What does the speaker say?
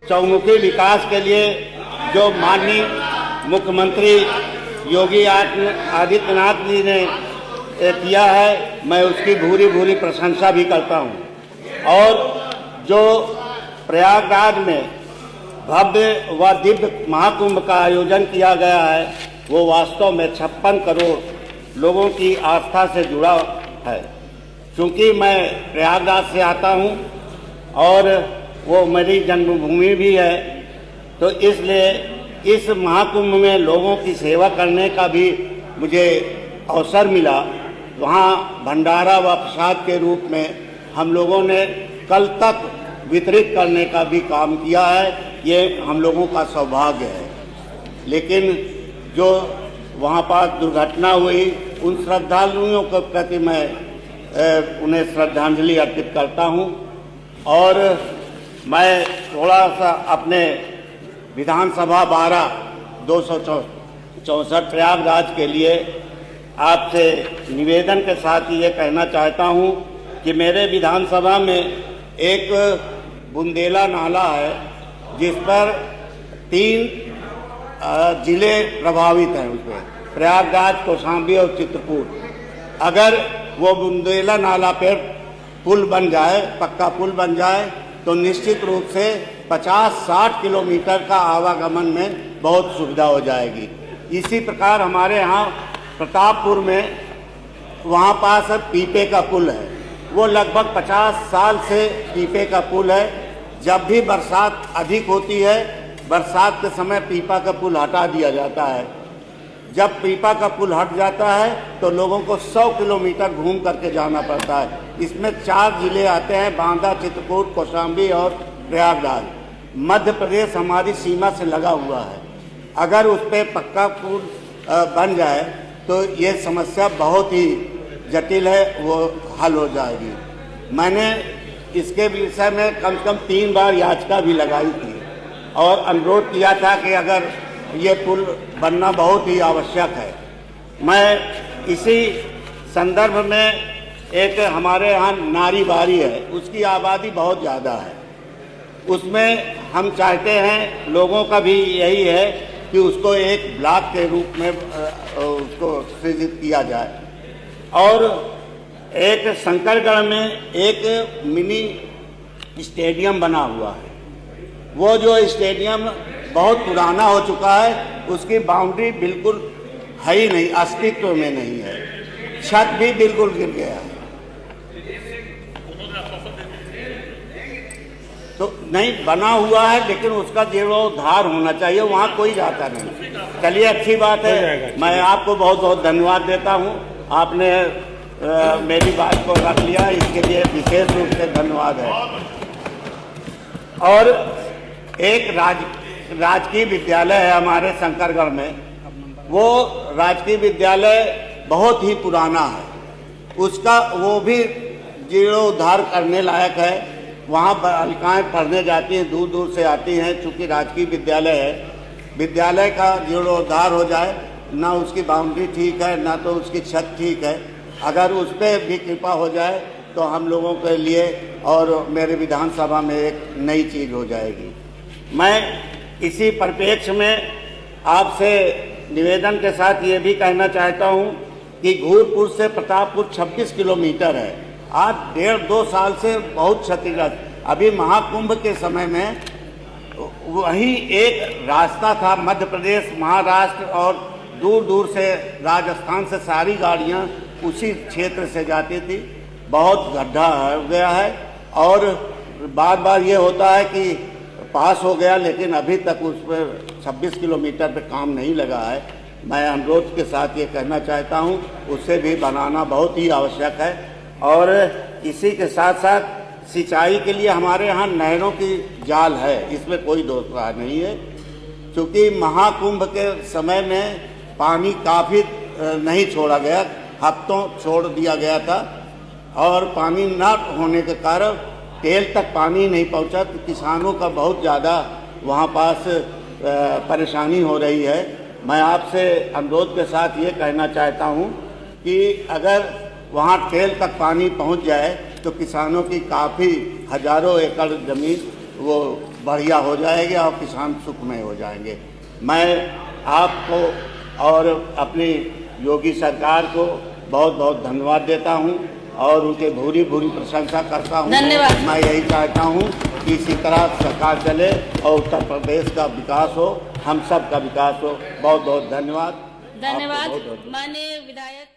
चौमुखी विकास के लिए जो माननीय मुख्यमंत्री योगी आदित्यनाथ जी ने किया है, मैं उसकी भूरी भूरी प्रशंसा भी करता हूं। और जो प्रयागराज में भव्य व दिव्य महाकुंभ का आयोजन किया गया है, वो वास्तव में 56 करोड़ लोगों की आस्था से जुड़ा है। क्योंकि मैं प्रयागराज से आता हूं और वो मेरी जन्मभूमि भी है, तो इसलिए इस महाकुंभ में लोगों की सेवा करने का भी मुझे अवसर मिला। वहाँ भंडारा व प्रसाद के रूप में हम लोगों ने कल तक वितरित करने का भी काम किया है। ये हम लोगों का सौभाग्य है। लेकिन जो वहाँ पर दुर्घटना हुई, उन श्रद्धालुओं के प्रति मैं उन्हें श्रद्धांजलि अर्पित करता हूँ। और मैं थोड़ा सा अपने विधानसभा 12/264 प्रयागराज के लिए आपसे निवेदन के साथ ये कहना चाहता हूँ कि मेरे विधानसभा में एक बुंदेला नाला है, जिस पर 3 जिले प्रभावित हैं। उसमें प्रयागराज, कौशाम्बी और चित्रकूट। अगर वो बुंदेला नाला पर पुल बन जाए, पक्का पुल बन जाए, तो निश्चित रूप से 50-60 किलोमीटर का आवागमन में बहुत सुविधा हो जाएगी। इसी प्रकार हमारे यहाँ प्रतापपुर में वहाँ पास पीपे का पुल है। वो लगभग 50 साल से पीपे का पुल है। जब भी बरसात अधिक होती है, बरसात के समय पीपा का पुल हटा दिया जाता है। जब पीपा का पुल हट जाता है तो लोगों को 100 किलोमीटर घूम करके जाना पड़ता है। इसमें 4 जिले आते हैं, बांदा, चित्रकूट, कौशाम्बी और प्रयागराज। मध्य प्रदेश हमारी सीमा से लगा हुआ है। अगर उस पर पक्का पुल बन जाए तो ये समस्या बहुत ही जटिल है, वो हल हो जाएगी। मैंने इसके विषय में कम से कम 3 बार याचिका भी लगाई थी और अनुरोध किया था कि अगर ये पुल बनना बहुत ही आवश्यक है। मैं इसी संदर्भ में एक हमारे यहाँ नारीबारी है, उसकी आबादी बहुत ज़्यादा है। उसमें हम चाहते हैं, लोगों का भी यही है कि उसको एक ब्लॉक के रूप में उसको सृजित किया जाए। और एक शंकरगढ़ में एक मिनी स्टेडियम बना हुआ है। वो जो स्टेडियम बहुत पुराना हो चुका है, उसकी बाउंड्री बिल्कुल है ही नहीं, अस्तित्व में नहीं है। छत भी बिल्कुल गिर गया है। तो नहीं बना हुआ है, लेकिन उसका जीर्णोद्धार होना चाहिए। वहाँ कोई जाता नहीं। चलिए, अच्छी बात है। मैं आपको बहुत बहुत धन्यवाद देता हूँ। आपने मेरी बात को रख लिया, इसके लिए विशेष रूप से धन्यवाद है। और एक राजकीय विद्यालय है हमारे शंकरगढ़ में। वो राजकीय विद्यालय बहुत ही पुराना है। उसका वो भी जीर्णोद्धार करने लायक है। वहाँ बालिकाएँ पढ़ने जाती हैं, दूर दूर से आती हैं। चूँकि राजकीय विद्यालय है, विद्यालय का जीर्णोद्धार हो जाए। ना उसकी बाउंड्री ठीक है, ना तो उसकी छत ठीक है। अगर उस पर भी कृपा हो जाए तो हम लोगों के लिए और मेरे विधानसभा में एक नई चीज़ हो जाएगी। मैं इसी परिप्रेक्ष्य में आपसे निवेदन के साथ ये भी कहना चाहता हूँ कि घूरपुर से प्रतापपुर 26 किलोमीटर है। आज 1.5-2 साल से बहुत क्षतिग्रस्त। अभी महाकुंभ के समय में वही एक रास्ता था, मध्य प्रदेश, महाराष्ट्र और दूर दूर से राजस्थान से सारी गाड़ियाँ उसी क्षेत्र से जाती थी। बहुत गड्ढा हो गया है और बार बार ये होता है कि पास हो गया, लेकिन अभी तक उस पर 26 किलोमीटर पे काम नहीं लगा है। मैं अनुरोध के साथ ये कहना चाहता हूँ, उससे भी बनाना बहुत ही आवश्यक है। और इसी के साथ साथ सिंचाई के लिए हमारे यहाँ नहरों की जाल है, इसमें कोई दोष नहीं है। क्योंकि महाकुंभ के समय में पानी काफ़ी नहीं छोड़ा गया, हफ्तों छोड़ दिया गया था। और पानी न होने के कारण तेल तक पानी नहीं पहुंचा, तो किसानों का बहुत ज़्यादा वहाँ पास परेशानी हो रही है। मैं आपसे अनुरोध के साथ ये कहना चाहता हूँ कि अगर वहाँ तेल तक पानी पहुँच जाए तो किसानों की काफ़ी हजारों एकड़ ज़मीन वो बढ़िया हो जाएगी और किसान सुखमय हो जाएंगे। मैं आपको और अपनी योगी सरकार को बहुत बहुत धन्यवाद देता हूं और उनके भूरी भूरी प्रशंसा करता हूं। धन्यवाद। मैं यही चाहता हूं कि इसी तरह सरकार चले और उत्तर प्रदेश का विकास हो, हम सब का विकास हो। बहुत बहुत धन्यवाद। धन्यवाद आपको बहुत बहुत माननीय विधायक।